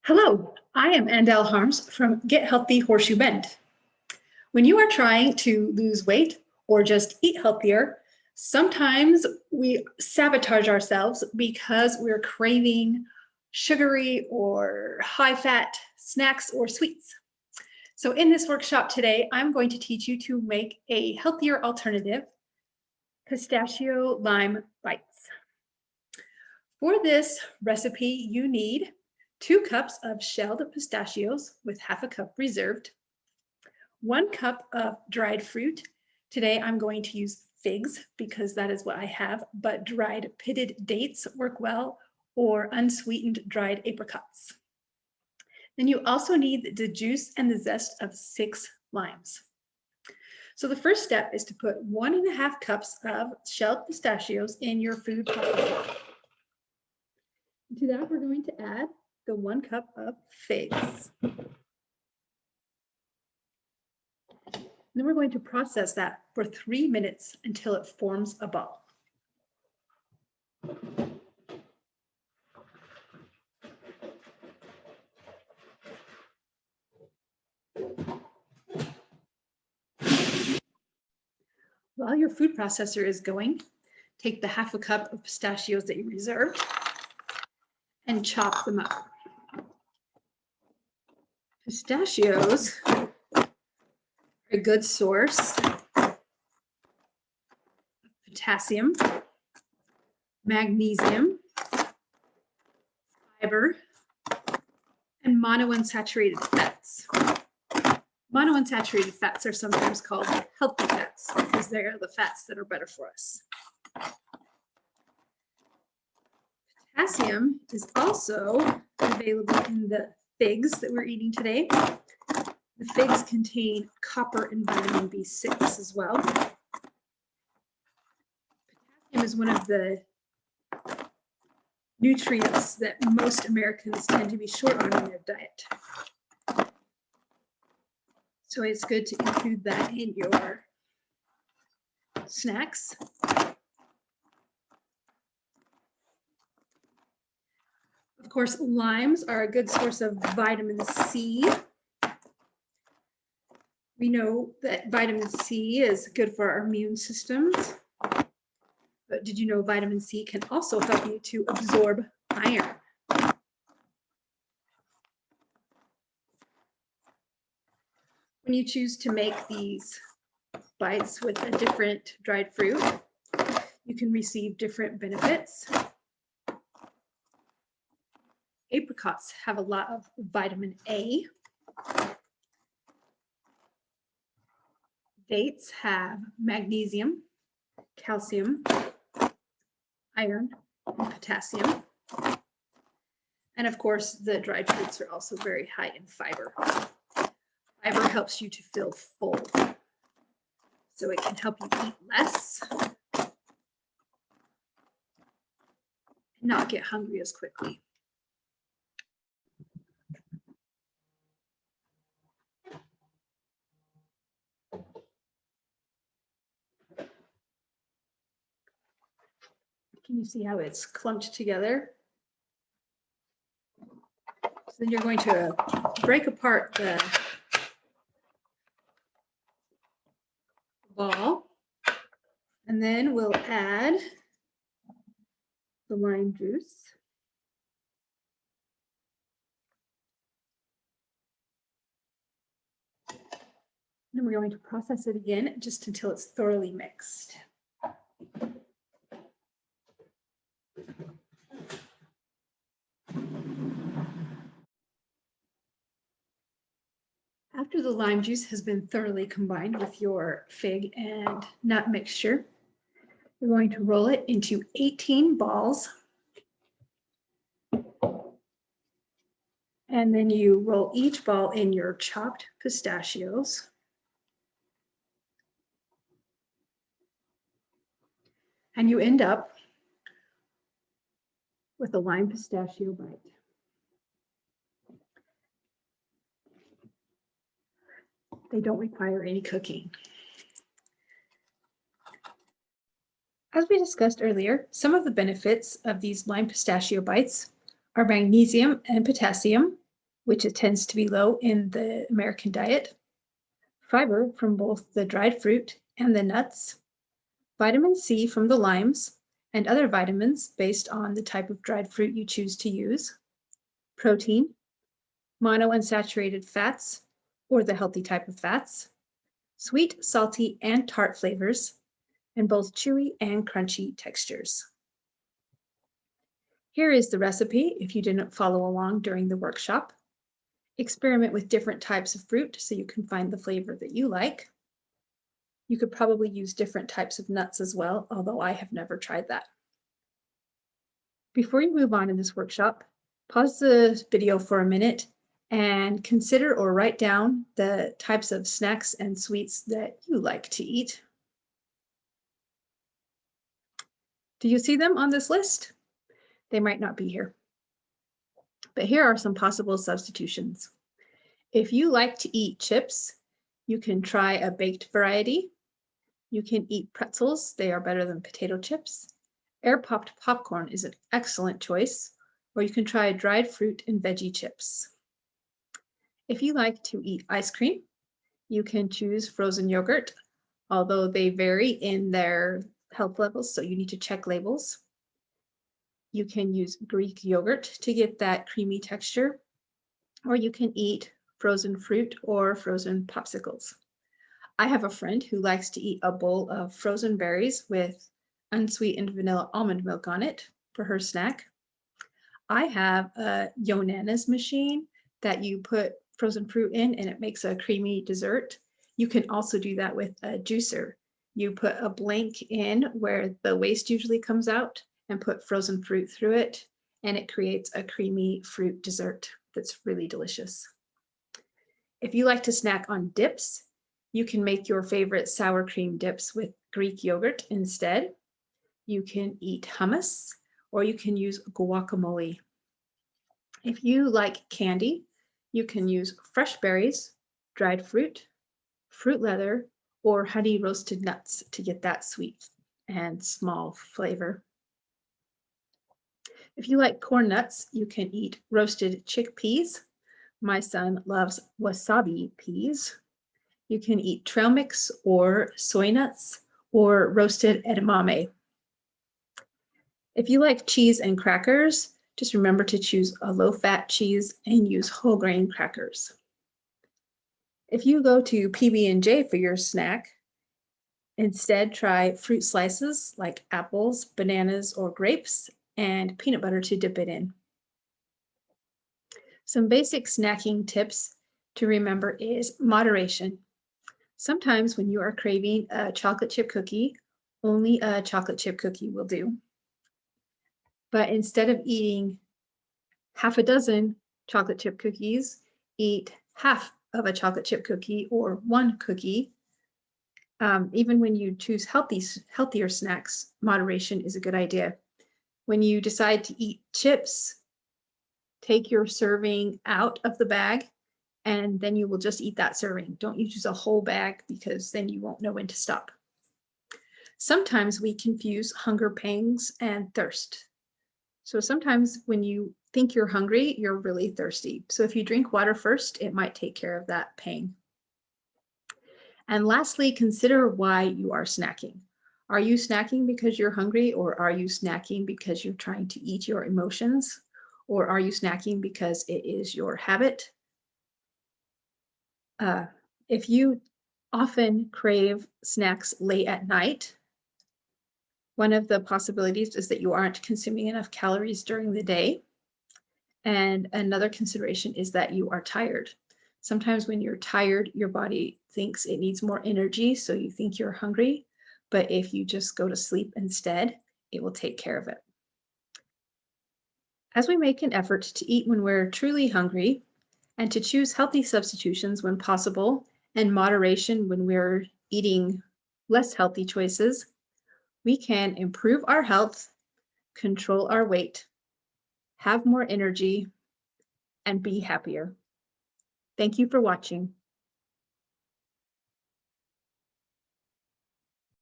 Hello, I am Andel Harms from Get Healthy Horseshoe Bend. When you are trying to lose weight or just eat healthier, sometimes we sabotage ourselves because we're craving sugary or high-fat snacks or sweets. So in this workshop today, I'm going to teach you to make a healthier alternative, pistachio lime bites. For this recipe, you need 2 cups of shelled pistachios with half a cup reserved, 1 cup of dried fruit. Today I'm going to use figs because that is what I have, but dried pitted dates work well, or unsweetened dried apricots. Then you also need the juice and the zest of 6 limes. So the first step is to put 1.5 cups of shelled pistachios in your food processor. To that, we're going to add the 1 cup of figs. Then we're going to process that for 3 minutes until it forms a ball. While your food processor is going, take the half a cup of pistachios that you reserved and chop them up. Pistachios are a good source of potassium, magnesium, fiber, and monounsaturated fats. Monounsaturated fats are sometimes called healthy fats because they are the fats that are better for us. Potassium is also available in the figs that we're eating today. The figs contain copper and vitamin B6 as well. Potassium is one of the nutrients that most Americans tend to be short on in their diet. So it's good to include that in your snacks. Of course, limes are a good source of vitamin C. We know that vitamin C is good for our immune systems. But did you know vitamin C can also help you to absorb iron? When you choose to make these bites with a different dried fruit, you can receive different benefits. Apricots have a lot of vitamin A. Dates have magnesium, calcium, iron, and potassium. And of course, the dried fruits are also very high in fiber. Fiber helps you to feel full, so it can help you eat less and not get hungry as quickly. Can you see how it's clumped together? So then you're going to break apart the ball, and then we'll add the lime juice. Then we're going to process it again just until it's thoroughly mixed. After the lime juice has been thoroughly combined with your fig and nut mixture, you're going to roll it into 18 balls. And then you roll each ball in your chopped pistachios. And you end up with a lime pistachio bite. They don't require any cooking. As we discussed earlier, some of the benefits of these lime pistachio bites are magnesium and potassium, which it tends to be low in the American diet, fiber from both the dried fruit and the nuts, vitamin C from the limes, and other vitamins based on the type of dried fruit you choose to use, protein, monounsaturated fats, or the healthy type of fats, sweet, salty, and tart flavors, and both chewy and crunchy textures. Here is the recipe if you didn't follow along during the workshop. Experiment with different types of fruit so you can find the flavor that you like. You could probably use different types of nuts as well, although I have never tried that. Before you move on in this workshop, pause the video for a minute and consider or write down the types of snacks and sweets that you like to eat. Do you see them on this list? They might not be here. But here are some possible substitutions. If you like to eat chips, you can try a baked variety. You can eat pretzels. They are better than potato chips. Air-popped popcorn is an excellent choice, or you can try dried fruit and veggie chips. If you like to eat ice cream, you can choose frozen yogurt, although they vary in their health levels, so you need to check labels. You can use Greek yogurt to get that creamy texture, or you can eat frozen fruit or frozen popsicles. I have a friend who likes to eat a bowl of frozen berries with unsweetened vanilla almond milk on it for her snack. I have a Yonanas machine that you put frozen fruit in and it makes a creamy dessert. You can also do that with a juicer. You put a blank in where the waste usually comes out and put frozen fruit through it, and it creates a creamy fruit dessert that's really delicious. If you like to snack on dips, you can make your favorite sour cream dips with Greek yogurt instead. You can eat hummus, or you can use guacamole. If you like candy, you can use fresh berries, dried fruit, fruit leather, or honey roasted nuts to get that sweet and small flavor. If you like corn nuts, you can eat roasted chickpeas. My son loves wasabi peas. You can eat trail mix or soy nuts or roasted edamame. If you like cheese and crackers, just remember to choose a low-fat cheese and use whole grain crackers. If you go to PB&J for your snack, instead try fruit slices like apples, bananas, or grapes, and peanut butter to dip it in. Some basic snacking tips to remember is moderation. Sometimes when you are craving a chocolate chip cookie, only a chocolate chip cookie will do. But instead of eating half a dozen chocolate chip cookies, eat half of a chocolate chip cookie or one cookie. Even when you choose healthier snacks, moderation is a good idea. When you decide to eat chips, take your serving out of the bag, and then you will just eat that serving. Don't use a whole bag because then you won't know when to stop. Sometimes we confuse hunger pangs and thirst. So sometimes when you think you're hungry, you're really thirsty. So if you drink water first, it might take care of that pang. And lastly, consider why you are snacking. Are you snacking because you're hungry, or are you snacking because you're trying to eat your emotions? Or are you snacking because it is your habit? If you often crave snacks late at night, one of the possibilities is that you aren't consuming enough calories during the day. And another consideration is that you are tired. Sometimes when you're tired, your body thinks it needs more energy, so you think you're hungry. But if you just go to sleep instead, it will take care of it. As we make an effort to eat when we're truly hungry and to choose healthy substitutions when possible and moderation when we're eating less healthy choices, we can improve our health, control our weight, have more energy, and be happier. Thank you for watching.